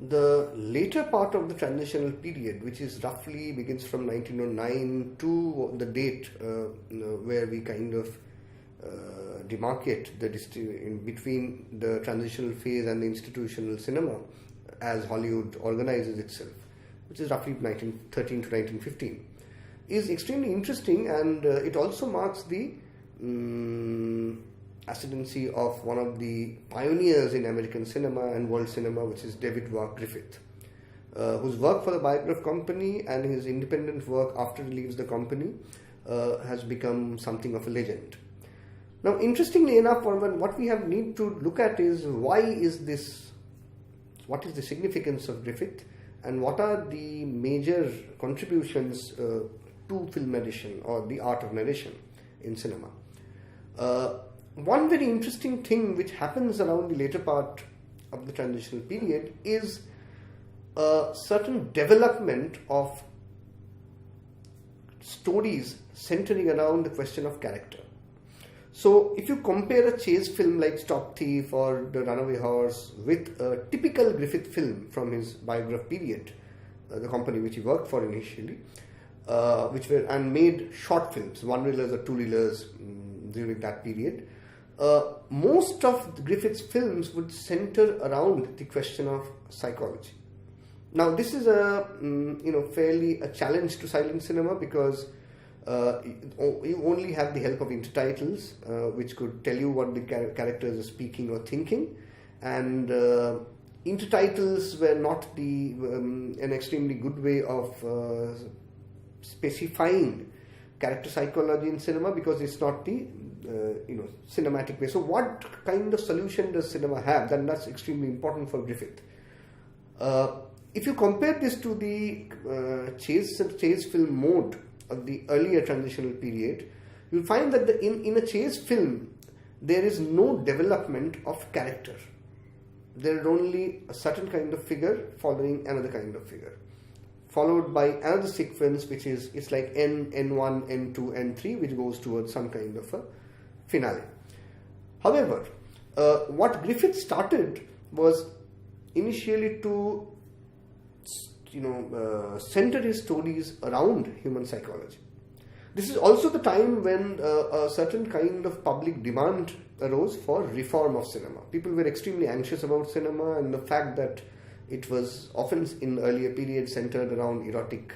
the later part of the transitional period, which is roughly begins from 1909 to the date where we kind of demarcate in between the transitional phase and the institutional cinema as Hollywood organizes itself, which is roughly 1913 to 1915, is extremely interesting, and it also marks the ascendancy of one of the pioneers in American cinema and world cinema, which is David Griffith, whose work for the Biograph Company and his independent work after he leaves the company has become something of a legend. Now, interestingly enough, what we need to look at is what is the significance of Griffith, and what are the major contributions to film narration or the art of narration in cinema. One very interesting thing which happens around the later part of the transitional period is a certain development of stories centering around the question of character. So if you compare a chase film like Stop Thief or The Runaway Horse with a typical Griffith film from his Biograph period, the company which he worked for initially, and made short films, one-reelers or two-reelers during that period, most of Griffith's films would center around the question of psychology. Now, this is fairly a challenge to silent cinema, because you only have the help of intertitles, which could tell you what the characters are speaking or thinking, and intertitles were not an extremely good way of specifying character psychology in cinema, because it's not the cinematic way. So what kind of solution does cinema have? Then that's extremely important for Griffith. If you compare this to the chase film mode of the earlier transitional period, you'll find that in a chase film there is no development of character. There is only a certain kind of figure following another kind of figure, followed by another sequence which is, it's like N1, N2, N3, which goes towards some kind of a finale. However, what Griffith started was initially to center his stories around human psychology. This is also the time when a certain kind of public demand arose for reform of cinema. People were extremely anxious about cinema, and the fact that it was often in earlier periods centered around erotic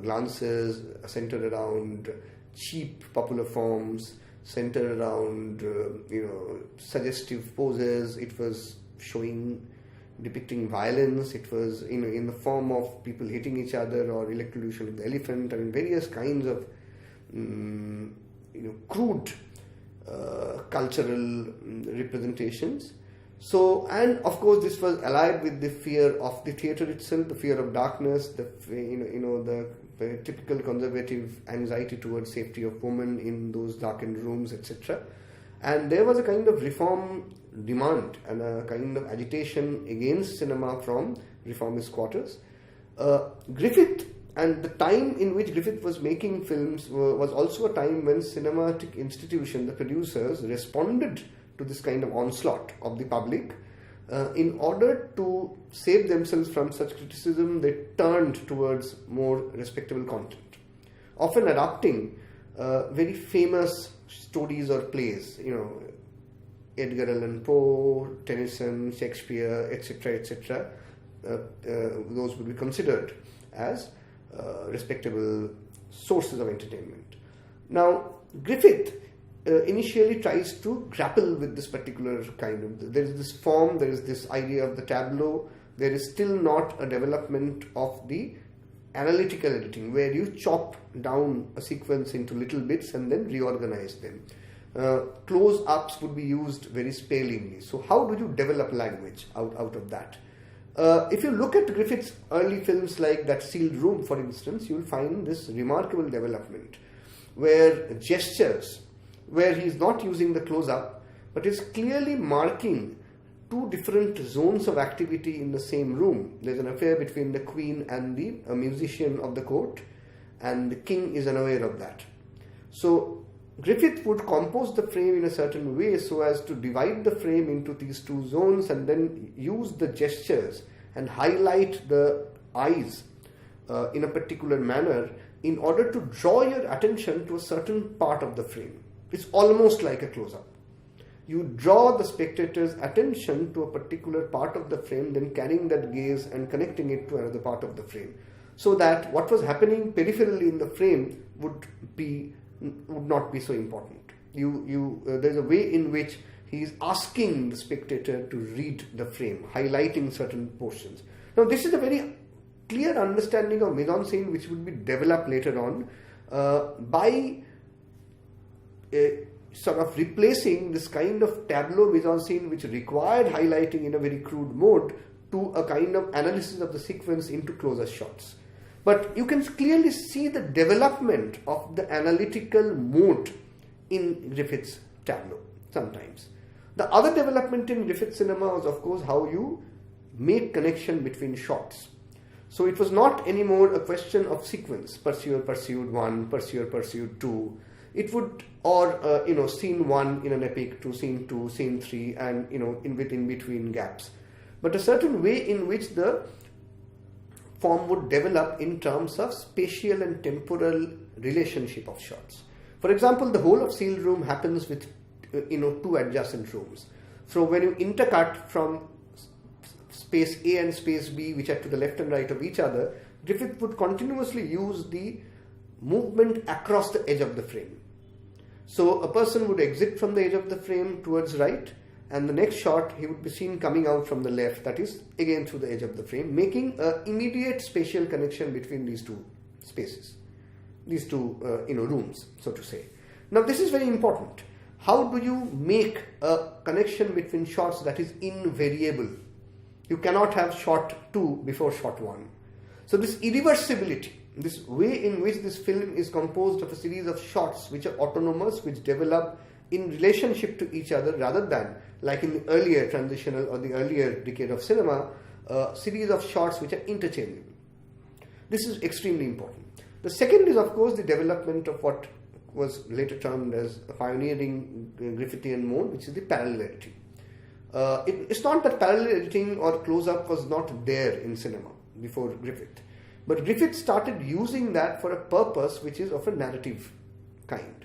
glances, centered around cheap popular forms, centered around suggestive poses. It was depicting violence. It was in the form of people hitting each other or electrocution of the elephant. I mean, various kinds of crude cultural representations. So, and of course, this was allied with the fear of the theatre itself, the fear of darkness, the typical conservative anxiety towards safety of women in those darkened rooms, etc. And there was a kind of reform demand and a kind of agitation against cinema from reformist quarters. Griffith, and the time in which Griffith was making films was also a time when cinematic institution, the producers, responded to this kind of onslaught of the public. In order to save themselves from such criticism, they turned towards more respectable content, often adapting very famous stories or plays, Edgar Allan Poe, Tennyson, Shakespeare, etc., etc. Those would be considered as respectable sources of entertainment. Now, Griffith initially tries to grapple with this particular kind of, there is this form, there is this idea of the tableau, there is still not a development of the analytical editing where you chop down a sequence into little bits and then reorganize them. Close-ups would be used very sparingly. So how do you develop language out of that? If you look at Griffith's early films like That Sealed Room, for instance, you will find this remarkable development where gestures, where he is not using the close-up, but is clearly marking two different zones of activity in the same room. There's an affair between the queen and a musician of the court, and the king is unaware of that. So Griffith would compose the frame in a certain way so as to divide the frame into these two zones and then use the gestures and highlight the eyes in a particular manner in order to draw your attention to a certain part of the frame. It's almost like a close-up. You draw the spectator's attention to a particular part of the frame, then carrying that gaze and connecting it to another part of the frame, so that what was happening peripherally in the frame would not be so important. There's a way in which he is asking the spectator to read the frame, highlighting certain portions. Now, this is a very clear understanding of mise-en-scène which would be developed later on by sort of replacing this kind of tableau mise-en-scène which required highlighting in a very crude mode to a kind of analysis of the sequence into closer shots. But you can clearly see the development of the analytical mode in Griffith's tableau sometimes. The other development in Griffith cinema was, of course, how you make connection between shots. So it was not anymore a question of sequence, pursuer pursued 1, pursuer pursued 2. It would, or scene 1 in an epic to scene 2, scene 3, and in between gaps. But a certain way in which the form would develop in terms of spatial and temporal relationship of shots. For example, the whole of sealed room happens with two adjacent rooms. So when you intercut from space A and space B, which are to the left and right of each other, Griffith would continuously use the movement across the edge of the frame. So a person would exit from the edge of the frame towards right, and the next shot he would be seen coming out from the left, that is again through the edge of the frame, making an immediate spatial connection between these two spaces, these two rooms, so to say. Now this is very important. How do you make a connection between shots that is invariable? You cannot have shot 2 before shot 1. So this irreversibility, this way in which this film is composed of a series of shots which are autonomous, which develop in relationship to each other, rather than, like in the earlier transitional or the earlier decade of cinema, a series of shots which are interchangeable. This is extremely important. The second is, of course, the development of what was later termed as a pioneering Griffithian mode, which is the parallel editing. It's not that parallel editing or close-up was not there in cinema before Griffith, but Griffith started using that for a purpose which is of a narrative kind.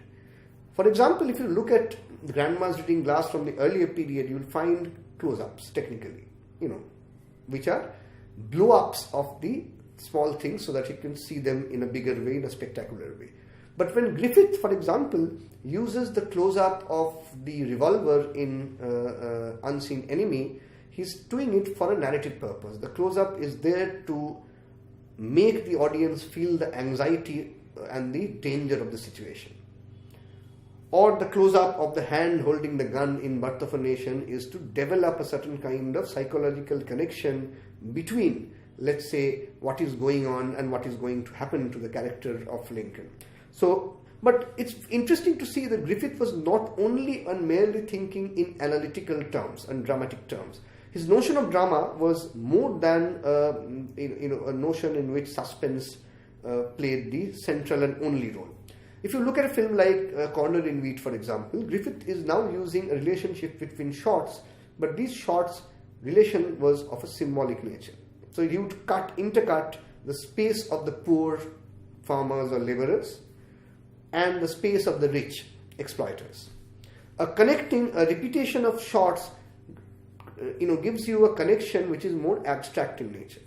For example, if you look at the Grandma's Reading Glass from the earlier period, you will find close-ups technically, which are blow-ups of the small things so that you can see them in a bigger way, in a spectacular way. But when Griffith, for example, uses the close-up of the revolver in Unseen Enemy, he's doing it for a narrative purpose. The close-up is there to make the audience feel the anxiety and the danger of the situation. Or the close-up of the hand holding the gun in Birth of a Nation is to develop a certain kind of psychological connection between, let's say, what is going on and what is going to happen to the character of Lincoln. So, but it's interesting to see that Griffith was not only merely thinking in analytical terms and dramatic terms. His notion of drama was more than a notion in which suspense played the central and only role. If you look at a film like Corner in Wheat, for example, Griffith is now using a relationship between shots, but these shots' relation was of a symbolic nature. So he would intercut the space of the poor farmers or laborers and the space of the rich exploiters. A repetition of shots, gives you a connection which is more abstract in nature.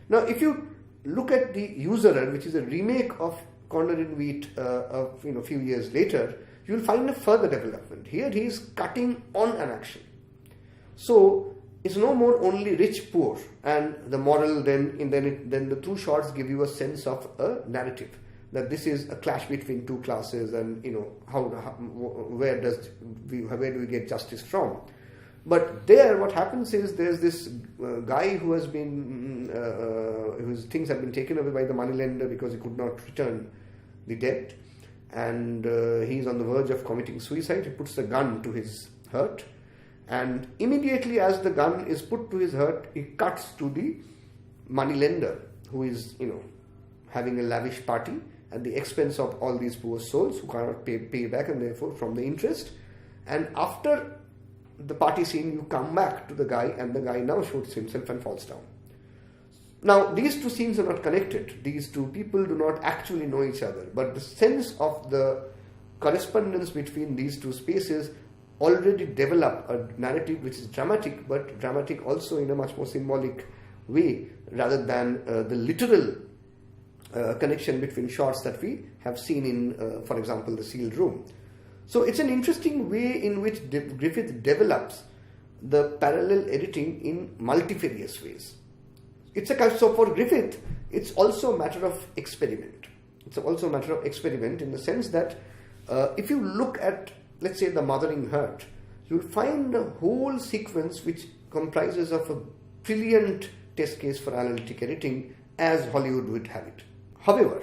Now, if you look at The Usurer, which is a remake of Corner in Wheat, a few years later, you will find a further development. Here, he is cutting on an action. So it's no more only rich, poor, and the moral. Then the two shots give you a sense of a narrative, that this is a clash between two classes, and where do we get justice from? But there, what happens is there's this guy who has been whose things have been taken away by the moneylender because he could not return the debt, and he's on the verge of committing suicide. He puts the gun to his heart, and immediately as the gun is put to his heart, he cuts to the moneylender who is having a lavish party, at the expense of all these poor souls who cannot pay back, and therefore from the interest. And after the party scene, you come back to the guy, and the guy now shoots himself and falls down. Now, these two scenes are not connected. These two people do not actually know each other, but the sense of the correspondence between these two spaces already develop a narrative which is dramatic, but dramatic also in a much more symbolic way rather than the literal connection between shots that we have seen in, for example, the sealed room. So it's an interesting way in which Griffith develops the parallel editing in multifarious ways. So for Griffith, it's also a matter of experiment. It's also a matter of experiment in the sense that if you look at, let's say, The Mothering Heart, you'll find a whole sequence which comprises of a brilliant test case for analytic editing as Hollywood would have it. However,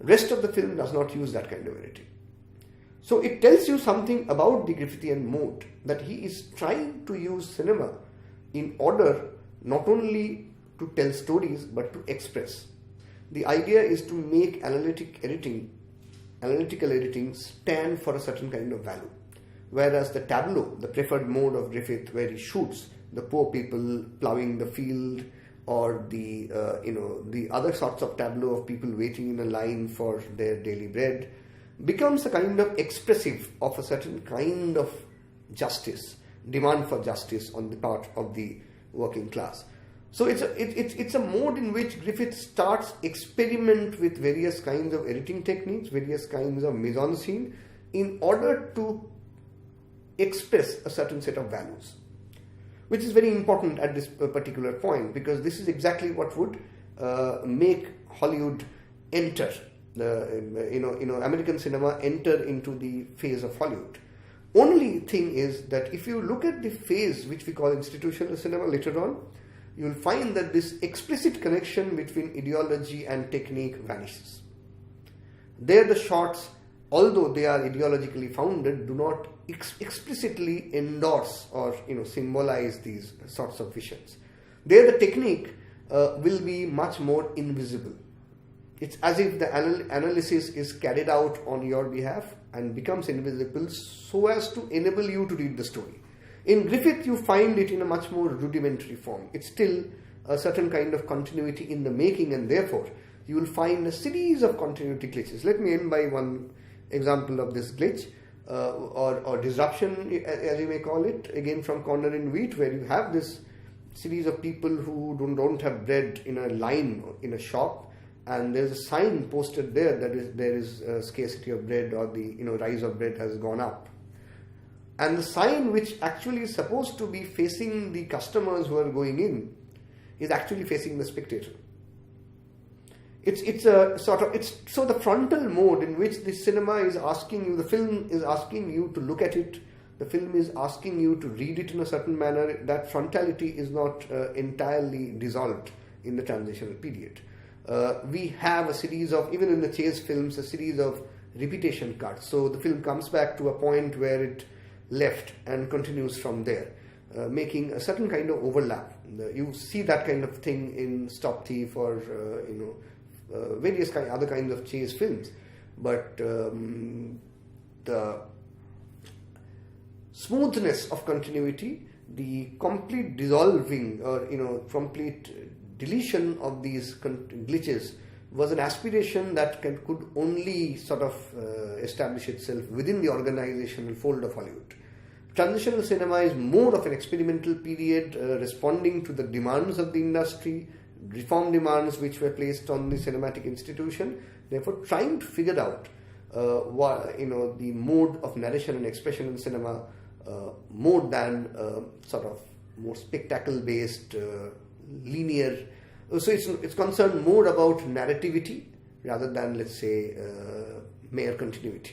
rest of the film does not use that kind of editing. So it tells you something about the Griffithian mode, that he is trying to use cinema in order not only to tell stories but to express. The idea is to make analytical editing stand for a certain kind of value. Whereas the tableau, the preferred mode of Griffith, where he shoots the poor people ploughing the field, or the other sorts of tableau of people waiting in a line for their daily bread, becomes a kind of expressive of a certain kind of justice, demand for justice on the part of the working class. So it's a mode in which Griffith starts experiment with various kinds of editing techniques, various kinds of mise-en-scene, in order to express a certain set of values, which is very important at this particular point, because this is exactly what would make Hollywood enter American cinema enter into the phase of Hollywood. Only thing is that if you look at the phase which we call institutional cinema later on, you will find that this explicit connection between ideology and technique vanishes. There the shots, although they are ideologically founded, do not explicitly endorse or symbolize these sorts of visions. There the technique will be much more invisible. It's as if the analysis is carried out on your behalf and becomes invisible so as to enable you to read the story. In Griffith, you find it in a much more rudimentary form. It's still a certain kind of continuity in the making, and therefore you will find a series of continuity glitches. Let me end by one example of this glitch or disruption, as you may call it, again from Corner in Wheat, where you have this series of people who don't have bread in a line in a shop, and there's a sign posted there that there is a scarcity of bread, or the rise of bread has gone up. And the sign, which actually is supposed to be facing the customers who are going in, is actually facing the spectator. So the frontal mode in which the cinema is asking you, the film is asking you to look at it, the film is asking you to read it in a certain manner, that frontality is not entirely dissolved in the transitional period. We have a series of, even in the chase films, a series of repetition cuts. So the film comes back to a point where it left and continues from there, making a certain kind of overlap. You see that kind of thing in Stop Thief or various other kinds of chase films, but the smoothness of continuity, the complete dissolving or complete deletion of these glitches was an aspiration that could only sort of establish itself within the organizational fold of Hollywood. Transitional cinema is more of an experimental period, responding to the demands of the industry, reform demands which were placed on the cinematic institution, therefore trying to figure out the mode of narration and expression in cinema more than sort of more spectacle based, linear. So it's concerned more about narrativity rather than, let's say, mere continuity.